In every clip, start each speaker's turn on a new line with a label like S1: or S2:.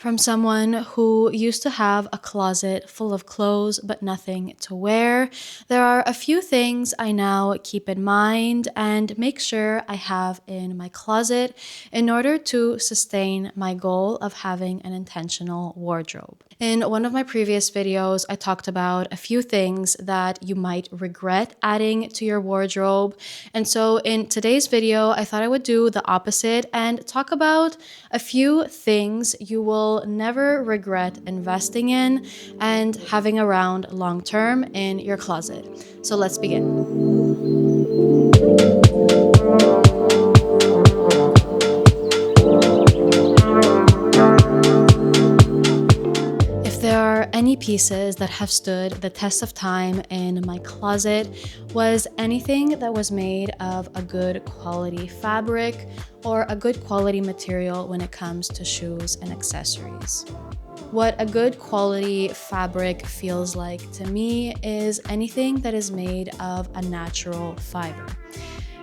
S1: From someone who used to have a closet full of clothes but nothing to wear, there are a few things I now keep in mind and make sure I have in my closet in order to sustain my goal of having an intentional wardrobe. In one of my previous videos, I talked about a few things that you might regret adding to your wardrobe. And so in today's video, I thought I would do the opposite and talk about a few things you will never regret investing in and having around long term in your closet. So let's begin. If there are any pieces that have stood the test of time in my closet, was anything that was made of a good quality fabric or a good quality material when it comes to shoes and accessories. What a good quality fabric feels like to me is anything that is made of a natural fiber.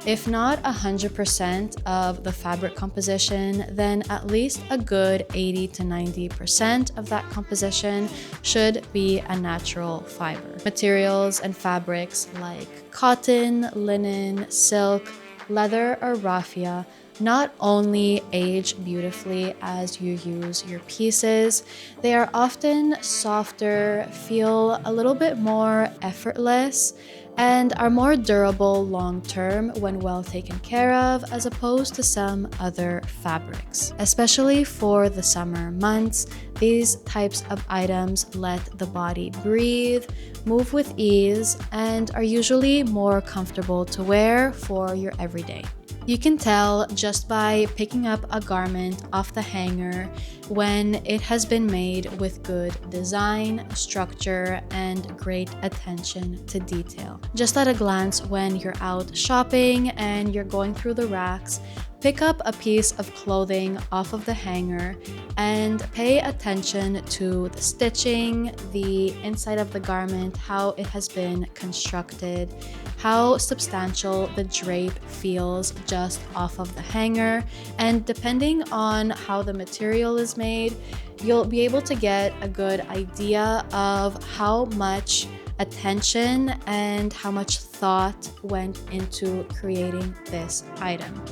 S1: If not 100% of the fabric composition, then at least a good 80 to 90% of that composition should be a natural fiber. Materials and fabrics like cotton, linen, silk, leather, or raffia not only age beautifully as you use your pieces, they are often softer, feel a little bit more effortless, and are more durable long-term when well taken care of as opposed to some other fabrics. Especially for the summer months, these types of items let the body breathe, move with ease, and are usually more comfortable to wear for your everyday. You can tell just by picking up a garment off the hanger when it has been made with good design, structure, and great attention to detail. Just at a glance when you're out shopping and you're going through the racks, pick up a piece of clothing off of the hanger and pay attention to the stitching, the inside of the garment, how it has been constructed, how substantial the drape feels just off of the hanger, and depending on how the material is made, you'll be able to get a good idea of how much attention and how much thought went into creating this item.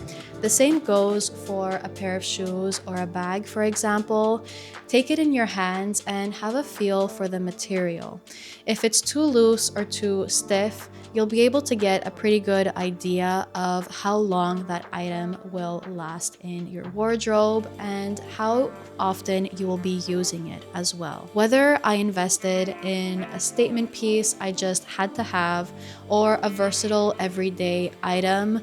S1: The same goes for a pair of shoes or a bag, for example. Take it in your hands and have a feel for the material. If it's too loose or too stiff, you'll be able to get a pretty good idea of how long that item will last in your wardrobe and how often you will be using it as well. Whether I invested in a statement piece I just had to have or a versatile everyday item,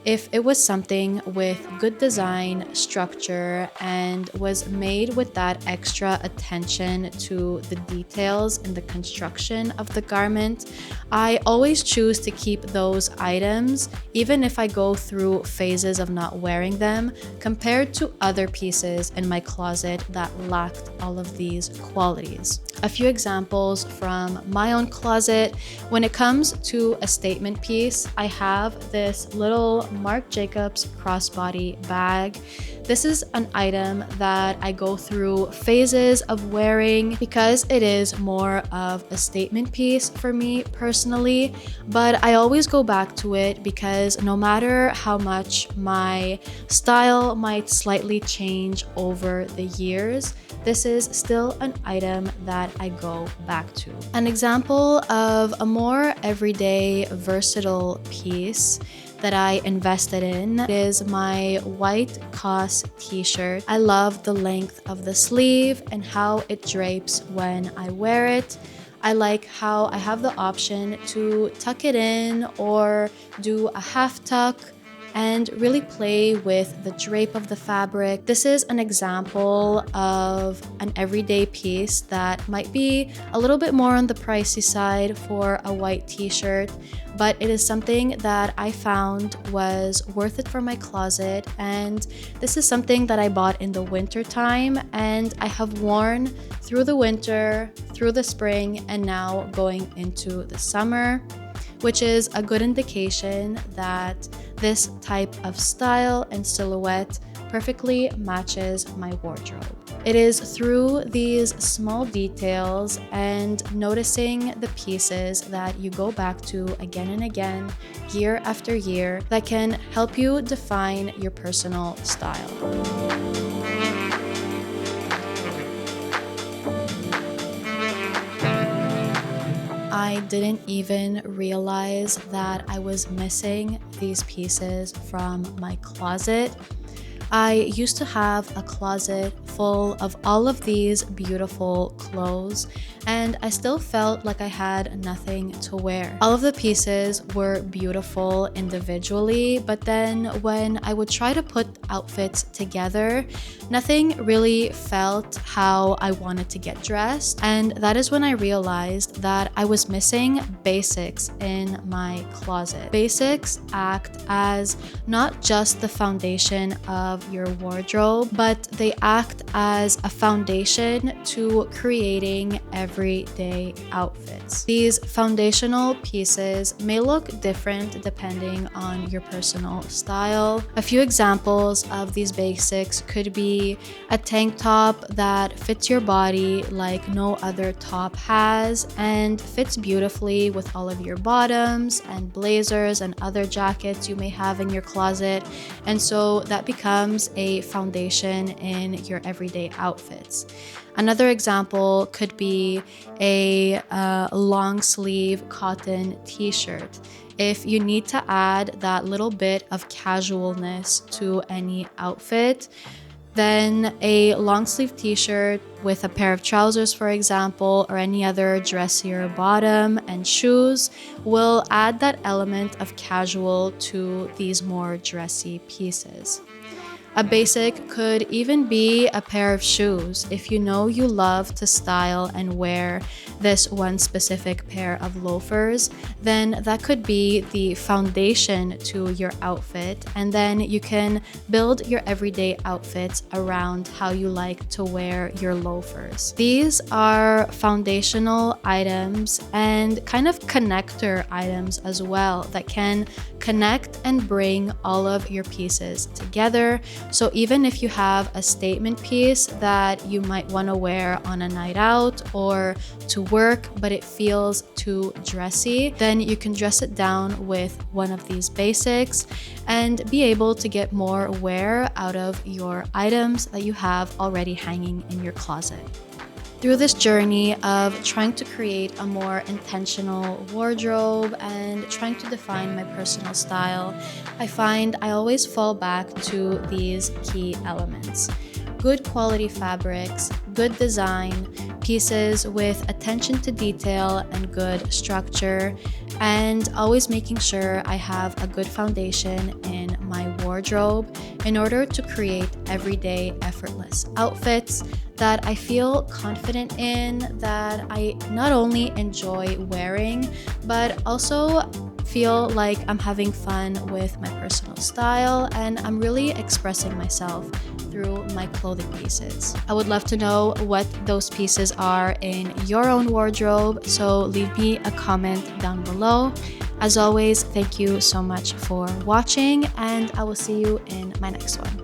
S1: if it was something with good design, structure, and was made with that extra attention to the details in the construction of the garment, I always choose to keep those items, even if I go through phases of not wearing them, compared to other pieces in my closet that lacked all of these qualities. A few examples from my own closet. When it comes to a statement piece, I have this little Marc Jacobs crossbody bag. This is an item that I go through phases of wearing because it is more of a statement piece for me personally, but I always go back to it because no matter how much my style might slightly change over the years, this is still an item that I go back to. An example of a more everyday versatile piece that I invested in is my white COS t-shirt. I love the length of the sleeve and how it drapes when I wear it. I like how I have the option to tuck it in or do a half tuck and really play with the drape of the fabric. This is an example of an everyday piece that might be a little bit more on the pricey side for a white t-shirt, but it is something that I found was worth it for my closet, and this is something that I bought in the winter time and I have worn through the winter, through the spring, and now going into the summer, which is a good indication that this type of style and silhouette perfectly matches my wardrobe. It is through these small details and noticing the pieces that you go back to again and again, year after year, that can help you define your personal style. I didn't even realize that I was missing these pieces from my closet. I used to have a closet full of all of these beautiful clothes, and I still felt like I had nothing to wear. All of the pieces were beautiful individually, but then when I would try to put outfits together, nothing really felt how I wanted to get dressed. And that is when I realized that I was missing basics in my closet. Basics act as not just the foundation of your wardrobe, but they act as a foundation to creating everyday outfits. These foundational pieces may look different depending on your personal style. A few examples of these basics could be a tank top that fits your body like no other top has and fits beautifully with all of your bottoms and blazers and other jackets you may have in your closet. And so that becomes a foundation in your everyday outfits. Another example could be a long sleeve cotton t-shirt. If you need to add that little bit of casualness to any outfit, then a long sleeve t-shirt with a pair of trousers, for example, or any other dressier bottom and shoes will add that element of casual to these more dressy pieces. A basic could even be a pair of shoes. If you know you love to style and wear this one specific pair of loafers, then that could be the foundation to your outfit, and then you can build your everyday outfits around how you like to wear your loafers. These are foundational items and kind of connector items as well that can connect and bring all of your pieces together. So even if you have a statement piece that you might want to wear on a night out or to work, but it feels too dressy, then you can dress it down with one of these basics and be able to get more wear out of your items that you have already hanging in your closet. Through this journey of trying to create a more intentional wardrobe and trying to define my personal style, I find I always fall back to these key elements. Good quality fabrics, good design, pieces with attention to detail and good structure, and always making sure I have a good foundation in my wardrobe in order to create everyday effortless outfits that I feel confident in, that I not only enjoy wearing, but also feel like I'm having fun with my personal style and I'm really expressing myself through my clothing pieces. I would love to know what those pieces are in your own wardrobe, so leave me a comment down below. As always, thank you so much for watching, and I will see you in my next one.